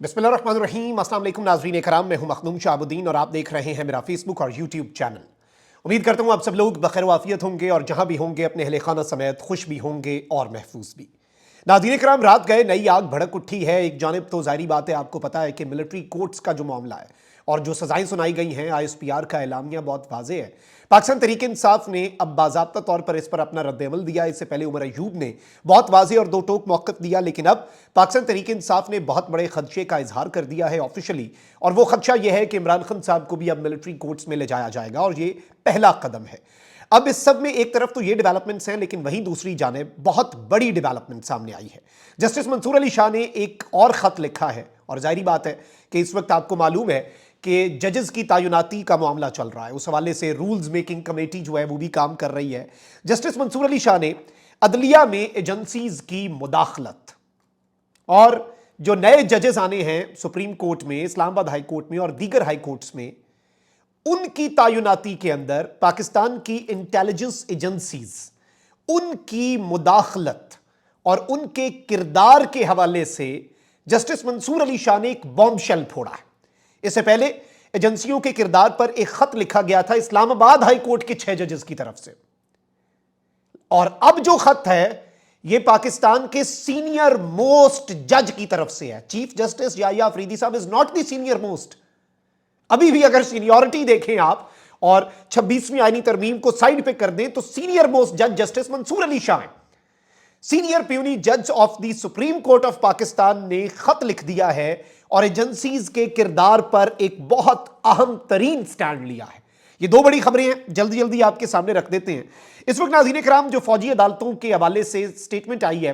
बिस्मिल्लाहिर्रहमानिर्रहीम। अस्सलाम वालेकुम नाज़रीन कराम, मैं हूं मखदूम शाहबुद्दीन और आप देख रहे हैं मेरा फेसबुक और यूट्यूब चैनल। उम्मीद करता हूं आप सब लोग बखैर वाफियत होंगे और जहां भी होंगे अपने अहले खाना समेत खुश भी होंगे और महफूज भी। नाज़रीन कराम, रात गए नई आग भड़क उठी है। एक जानिब तो जाहिर बात है, आपको पता है कि मिलिट्री कोर्ट्स का जो मामला है और जो सजाएं सुनाई गई हैं, ISPR का एलामिया बहुत वाज़ेह है। पाकिस्तान तहरीक इंसाफ ने अब बाज़ाब्ता तौर पर इस पर अपना रद्द-ए-अमल दिया। इससे पहले उमर अयूब ने बहुत वाज़ेह और दो टोक मौक़िफ़ दिया, लेकिन अब पाकिस्तान तहरीक इंसाफ ने बहुत बड़े खदशे का इजहार कर दिया है ऑफिशियली, और वो खदशा यह है कि इमरान खान साहब को भी अब मिलिट्री कोर्ट्स में ले जाया जाएगा और ये पहला कदम है। अब इस सब में एक तरफ तो ये डेवलपमेंट्स हैं, लेकिन वहीं दूसरी जानिब बहुत बड़ी डेवलपमेंट सामने आई है। जस्टिस मंसूर अली शाह ने एक और खत लिखा है, और जाहिर बात है कि इस वक्त आपको मालूम है कि जजेस की तैनाती का मामला चल रहा है। उस हवाले से रूल्स मेकिंग कमेटी जो है वो भी काम कर रही है। जस्टिस मंसूर अली शाह ने अदलिया में एजेंसीज की मुदाखलत और जो नए जजेस आने हैं सुप्रीम कोर्ट में, इस्लामाबाद हाई कोर्ट में और दीगर हाई कोर्ट्स में, उनकी तैनाती के अंदर पाकिस्तान की इंटेलिजेंस एजेंसीज उनकी मुदाखलत और उनके किरदार के हवाले से जस्टिस मंसूर अली शाह ने एक बॉम्बशेल फोड़ा है। इससे पहले एजेंसियों के किरदार पर एक खत लिखा गया था इस्लामाबाद हाई कोर्ट के 6 जजेस की तरफ से, और अब जो खत है यह पाकिस्तान के सीनियर मोस्ट जज की तरफ से है। चीफ जस्टिस याहिया अफरीदी साहब is not the senior most. अभी भी अगर सीनियरिटी देखें आप और 26वीं आईनी तरमीम को साइड पे कर दें तो सीनियर मोस्ट जज जस्टिस मंसूर अली शाह हैं। सीनियर प्यूनी जज of the supreme court of Pakistan ने खत लिख दिया है और एजेंसीज के किरदार पर एक बहुत अहम तरीन स्टैंड लिया है। ये दो बड़ी खबरें हैं, जल्दी जल्दी आपके सामने रख देते हैं। इस वक्त नाज़रीन कराम, जो फौजी अदालतों के हवाले से स्टेटमेंट आई है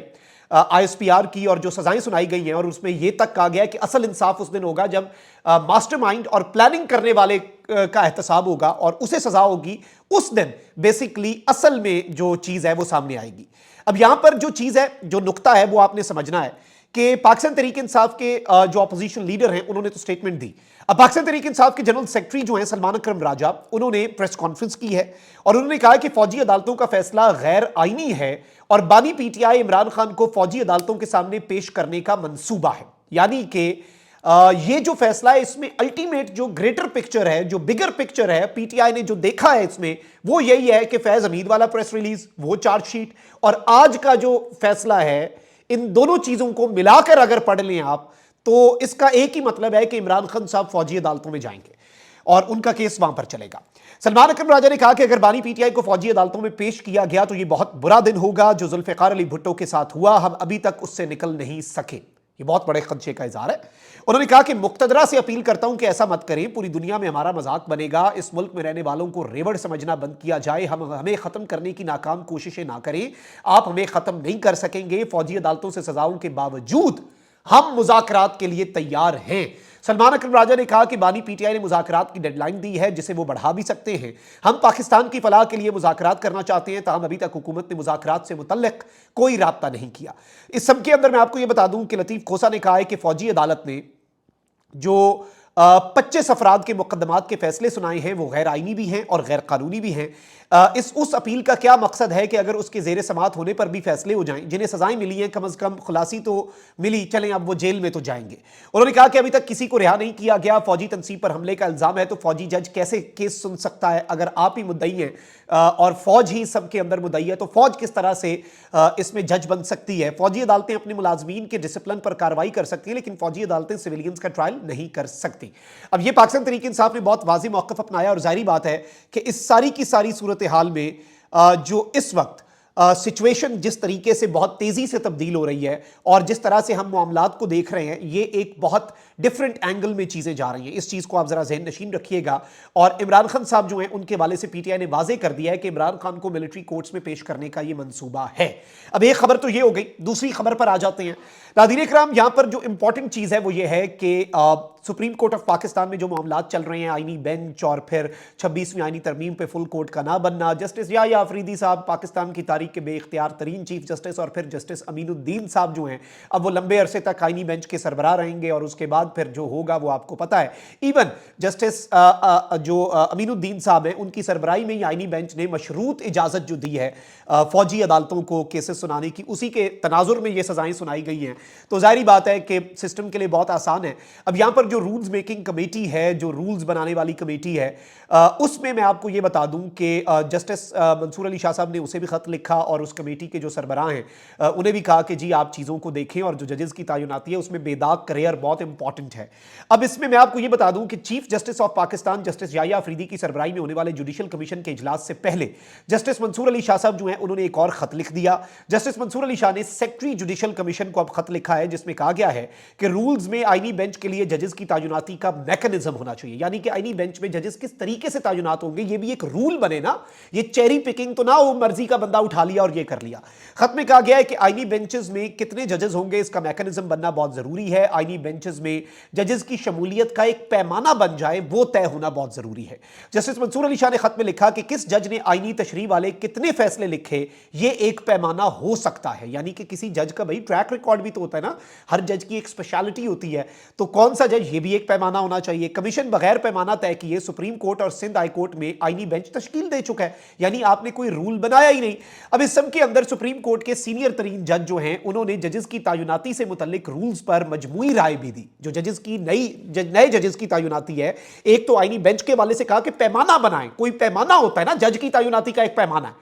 ISPR की और जो सजाएं सुनाई गई हैं, और उसमें यह तक कहा गया है कि असल इंसाफ उस दिन होगा जब मास्टरमाइंड और प्लानिंग करने वाले का एहतसाब होगा और उसे सजा होगी। उस दिन बेसिकली असल में जो चीज है वो सामने आएगी। अब यहां पर जो चीज है, जो नुक्ता है, वो आपने समझना है कि पाकिस्तान तहरीक इंसाफ के जो अपोजिशन लीडर हैं उन्होंने तो स्टेटमेंट दी। अब पाकिस्तान तहरीक इंसाफ के जनरल सेक्रेटरी जो हैं सलमान अकरम राजा, उन्होंने प्रेस कॉन्फ्रेंस की है और उन्होंने कहा कि फौजी अदालतों का फैसला गैर आईनी है और बानी PTI इमरान खान को फौजी अदालतों के सामने पेश करने का मंसूबा है। यानी कि ये जो फैसला है इसमें अल्टीमेट जो ग्रेटर पिक्चर है, जो बिगर पिक्चर है, PTI ने जो देखा है इसमें वो यही है कि फैज हमीद वाला प्रेस रिलीज, वो चार्जशीट और आज का जो फैसला है, इन दोनों चीजों को मिलाकर अगर पढ़ लें आप तो इसका एक ही मतलब है कि इमरान खान साहब फौजी अदालतों में जाएंगे और उनका केस वहां पर चलेगा। सलमान अकरम राजा ने कहा कि अगर बानी PTI को फौजी अदालतों में पेश किया गया तो यह बहुत बुरा दिन होगा। जो जुल्फिकार अली भुट्टो के साथ हुआ, हम अभी तक उससे निकल नहीं सके। ये बहुत बड़े खदशे का इजहार है। उन्होंने कहा कि मुक्तदरा से अपील करता हूं कि ऐसा मत करें, पूरी दुनिया में हमारा मजाक बनेगा। इस मुल्क में रहने वालों को रेवड़ समझना बंद किया जाए। हमें खत्म करने की नाकाम कोशिशें ना करें। आप हमें खत्म नहीं कर सकेंगे। फौजी अदालतों से सजाओं के बावजूद हम मुज़ाकरात के लिए तैयार हैं। सलमान अकरम राजा ने कहा कि बानी PTI ने मुज़ाकरात की डेडलाइन दी है जिसे वो बढ़ा भी सकते हैं। हम पाकिस्तान की फलाह के लिए मुज़ाकरात करना चाहते हैं, ताहम अभी तक हुकूमत ने मुज़ाकरात से मुतल्लिक कोई राब्ता नहीं किया। इस सब के अंदर मैं आपको यह बता दूं कि लतीफ़ खोसा ने कहा है कि फौजी अदालत ने जो 25 अफराद के मुकदमात के फैसले सुनाए हैं वो गैर आईनी भी हैं और गैर कानूनी भी हैं। उस अपील का क्या मकसद है कि अगर उसके जेर समात होने पर भी फैसले हो जाएं, जिन्हें सजाएं मिली हैं, कम अज कम खुलासी तो मिली, चलें अब वो जेल में तो जाएंगे। उन्होंने कहा कि अभी तक किसी को रिहा नहीं किया गया। फौजी तनसीब पर हमले का इल्जाम है तो फौजी जज कैसे केस सुन सकता है? अगर आप ही मुद्दई हैं और फौज ही सबके अंदर मुद्दई है तो फौज किस तरह से इसमें जज बन सकती है? फौजी अदालतें अपने मुलाजमीन के डिसिप्लिन पर कार्रवाई कर सकती हैं, लेकिन फौजी अदालतें सिविलियंस का ट्रायल नहीं कर सकती। अब ये पाकिस्तान तहरीक इंसाफ ने बहुत वाज़ेह मौक़िफ़ अपनाया और जाहिर बात है कि इस सारी की सारी सूरत हाल में जो इस वक्त सिचुएशन जिस तरीके से बहुत तेजी से तब्दील हो रही है और जिस तरह से हम मामलात को देख रहे हैं, ये एक बहुत डिफरेंट एंगल में चीजें जा रही हैं। इस चीज को आप जरा ज़हन नशीन रखिएगा। और इमरान खान साहब जो हैं उनके वाले से PTI ने वाजे कर दिया है कि इमरान खान को मिलिट्री कोर्ट्स में पेश करने का ये मंसूबा है। अब एक खबर तो ये हो गई, दूसरी खबर पर आ जाते हैं। नाज़रीन इकराम, यहां पर जो इंपॉर्टेंट चीज है वो ये है कि सुप्रीम कोर्ट ऑफ पाकिस्तान में जो मामलात चल रहे हैं, आईनी बेंच और फिर 26वीं आईनी तरमीम पे फुल कोर्ट का ना बनना, जस्टिस याह्या अफरीदी साहब पाकिस्तान की तारीख के बेइख्तियार तरीन चीफ जस्टिस, और फिर जस्टिस अमीनुद्दीन साहब जो हैं अब वो लंबे अरसे तक आईनी बेंच के सरबराह रहेंगे और उसके बाद फिर जो होगा वो आपको पता है। इवन जस्टिस जो अमीनुद्दीन साहब हैं उनकी सरबराही में ही आईनी बेंच ने मशरूत इजाजत जो दी है फौजी अदालतों को केसेस सुनाने की, उसी के तनाजुर में ये सजाएं सुनाई गई हैं। तो जाहिर बात है कि सिस्टम के लिए बहुत आसान है। अब यहां पर जो रूल्स मेकिंग कमेटी है, जो रूल्स बनाने वाली कमेटी है, उसमें मैं आपको ये बता दूं कि जस्टिस मंसूर अली शाह साहब ने उसे भी खत लिखा और उस कमेटी के जो सरबराह हैं उन्हें भी कहा कि जी आप चीज़ों को देखें और जो जजेस की तैनाती है उसमें बेदाग करियर बहुत इंपॉर्टेंट है। अब इसमें मैं आपको ये बता दूं कि chief justice of Pakistan justice Yahya Afridi की सरबराही में होने वाले जुडिशल कमीशन के इजलास से पहले जस्टिस मंसूर अली शाह साहब जो हैं उन्होंने एक और खत लिख दिया। जस्टिस मंसूर अली शाह ने सेक्रेटरी जुडिशल कमीशन को अब खत लिखा है जिसमें कहा गया है कि रूल्स में आईनी बेंच के लिए जजेस की तैनाती का मैकेनिज्म होना चाहिए, यानी कि आईनी बेंच में जजेस किस तरीके से तैनात होंगे ये भी एक रूल बने ना, ये चेरी पिकिंग तो ना हो, मर्जी का बंदा उठा लिया और ये कर लिया। खत में कहा गया है कि आईनी बेंचेस में कितने जजेस होंगे इसका मैकेनिज्म बनना बहुत जरूरी है। आईनी बेंचेस में जजेस की शमूलियत का एक पैमाना बन जाए वो तय होना बहुत जरूरी है। जस्टिस मंसूर अली शाह ने खत में लिखा कि किस जज ने आईनी तशरीह वाले कितने फैसले लिखे ये एक पैमाना हो सकता है, यानी कि किसी जज का भाई ट्रैक रिकॉर्ड भी तो होता है ना, हर जज की एक स्पेशलिटी होती है, तो कौन सा जज, ये भी एक पैमाना होना चाहिए। कमीशन बगैर पैमाना तय किए सुप्रीम कोर्ट और सिंध हाई कोर्ट में आईनी बेंच तश्कील दे चुका है, यानी आपने कोई रूल बनाया ही नहीं। अब इस सब के अंदर सुप्रीम कोर्ट के सीनियर तरीन जज जो हैं उन्होंने जजेस की तैनाती से मुतल्लिक रूल्स पर मजमूई राय भी दी। जो जजेस की नए जजेस की तैनाती है, एक तो आईनी बेंच के वाले से कहा कि पैमाना बनाएं, कोई पैमाना होता है ना, जज की तैनाती का एक पैमाना है,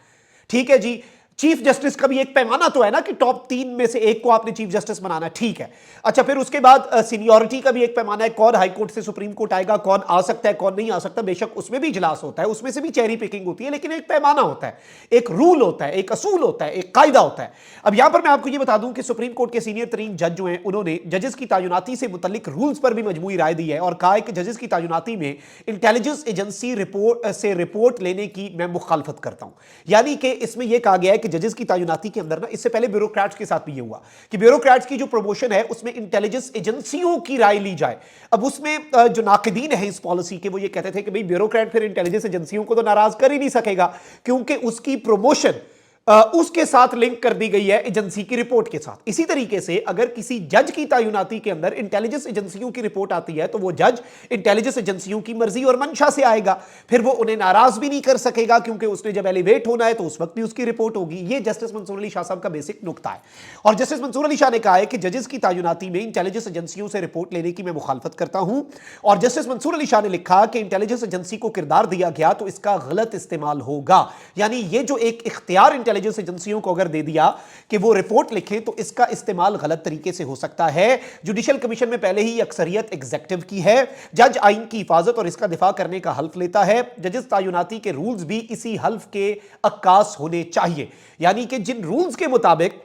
ठीक है जी। चीफ जस्टिस का भी एक पैमाना तो है ना कि टॉप 3 में से एक को आपने चीफ जस्टिस बनाना है, ठीक है। अच्छा, फिर उसके बाद सीनियरिटी का भी एक पैमाना है, कौन हाई कोर्ट से सुप्रीम कोर्ट आएगा, कौन आ सकता है, कौन नहीं आ सकता। बेशक उसमें भी इजलास होता है, उसमें से भी चेरी पिकिंग होती है, लेकिन एक पैमाना होता है, एक रूल होता है, एक असूल होता है, एक कायदा होता है। अब यहां पर मैं आपको ये बता दूं कि सुप्रीम कोर्ट के सीनियर तरीन जज जो हैं उन्होंने जजेस की तैनाती से मुतल्लिक रूल्स पर भी मजमूई राय दी है और कहा है कि जजेस की तैनाती में इंटेलिजेंस एजेंसी रिपोर्ट लेने की मैं मुखालफत करता हूं। यानी कि इसमें यह कहा गया है कि जजेस की तैनाती के अंदर ना, इससे पहले ब्यूरोक्रेट्स के साथ भी ये हुआ कि ब्यूरोक्रेट्स की जो प्रमोशन है उसमें इंटेलिजेंस एजेंसियों की राय ली जाए। अब उसमें जो नाकिदीन है इस पॉलिसी के वो ये कहते थे कि भाई ब्यूरोक्रेट फिर इंटेलिजेंस एजेंसियों को तो नाराज कर ही नहीं सकेगा क्योंकि उसकी प्रमोशन उसके साथ लिंक कर दी गई है एजेंसी की रिपोर्ट के साथ। इसी तरीके से अगर किसी जज की तैनाती के अंदर इंटेलिजेंस एजेंसियों की रिपोर्ट आती है तो वो जज इंटेलिजेंस एजेंसियों की मर्जी और मंशा से आएगा, फिर वो उन्हें नाराज भी नहीं कर सकेगा क्योंकि उसने जब एलिवेट होना है तो उस वक्त भी उसकी रिपोर्ट होगी। ये जस्टिस मंसूर अली शाह साहब का बेसिक नुकता है। और जस्टिस मंसूर अली शाह ने कहा है कि जजेस की तैनाती में इंटेलिजेंस एजेंसियों से रिपोर्ट लेने की मैं मुखालफत करता हूं। और जस्टिस मंसूर अली शाह ने लिखा कि इंटेलिजेंस एजेंसी को किरदार दिया गया तो इसका गलत इस्तेमाल होगा, यानी ये जो एक इख्तियार इंटेलिजेंस एजेंसियों को अगर दे दिया कि वो रिपोर्ट लिखें तो इसका इस्तेमाल गलत तरीके से हो सकता है। जुडिशल कमीशन में पहले ही अक्सरियत एग्जीक्यूटिव की है, जज आइन की हिफाजत और इसका दिफा करने का हल्फ लेता है। जजेस तैनाती के रूल्स भी इसी हल्फ के अक्कास होने चाहिए, यानी कि जिन रूल्स के मुताबिक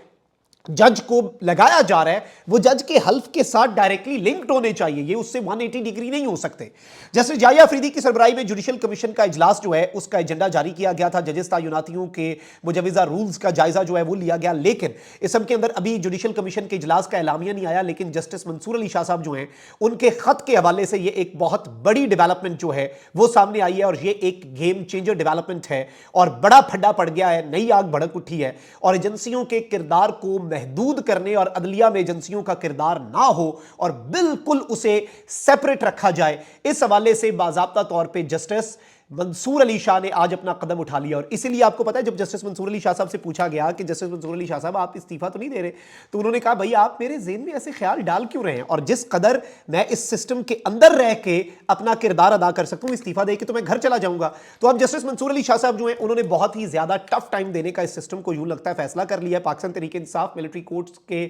जज को लगाया जा रहा है वो जज के हल्फ के साथ डायरेक्टली लिंक्ड होने चाहिए, ये उससे 180 डिग्री नहीं हो सकते। जस्टिस याह्या अफरीदी की सरबराही में जुडिशल कमीशन का इजलास जो है उसका एजेंडा जारी किया गया था, जजेस तैनातियों के मुजवजा रूल्स का जायजा जो है वो लिया गया, लेकिन इस सब के अंदर अभी जुडिशल कमीशन के इजलास का एलामिया नहीं आया। लेकिन जस्टिस मंसूर अली शाह साहब जो हैं उनके खत के हवाले से ये एक बहुत बड़ी डेवलपमेंट जो है वो सामने आई है और ये एक गेम चेंजर डेवलपमेंट है और बड़ा फड्डा पड़ गया है, नई आग भड़क उठी है और एजेंसियों के किरदार को महदूद करने और अदलिया में एजेंसियों का किरदार ना हो और बिल्कुल उसे सेपरेट रखा जाए, इस हवाले से बाज़ाब्ता तौर पे जस्टिस मंसूर अली शाह ने आज अपना कदम उठा लिया। और इसीलिए आपको पता है जब जस्टिस मंसूर अली शाह साहब से पूछा गया कि जस्टिस मंसूर अली शाह साहब आप इस्तीफा तो नहीं दे रहे, तो उन्होंने कहा भाई आप मेरे ज़हन में ऐसे ख्याल डाल क्यों रहे हैं, और जिस कदर मैं इस सिस्टम के अंदर रह के अपना किरदार अदा कर सकूं, इस्तीफा दे के तो मैं घर चला जाऊंगा। तो अब जस्टिस मंसूर अली शाह साहब जो हैं उन्होंने बहुत ही ज्यादा टफ टाइम देने का इस सिस्टम को यूं लगता है फैसला कर लिया है। पाकिस्तान तहरीक इंसाफ मिलिट्री कोर्ट्स के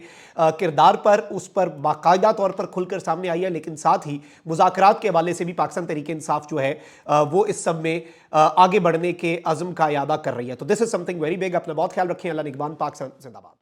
किरदार पर उस पर बाकायदा तौर पर खुलकर सामने आई है, लेकिन साथ ही मुज़ाकरात के हवाले से भी पाकिस्तान तहरीक इंसाफ जो है वो इस सब में आगे बढ़ने के अज़्म का इरादा कर रही है। तो this is something very big. अपना बहुत ख्याल रखें। अल्लाह निगहबान। पाक जिंदाबाद।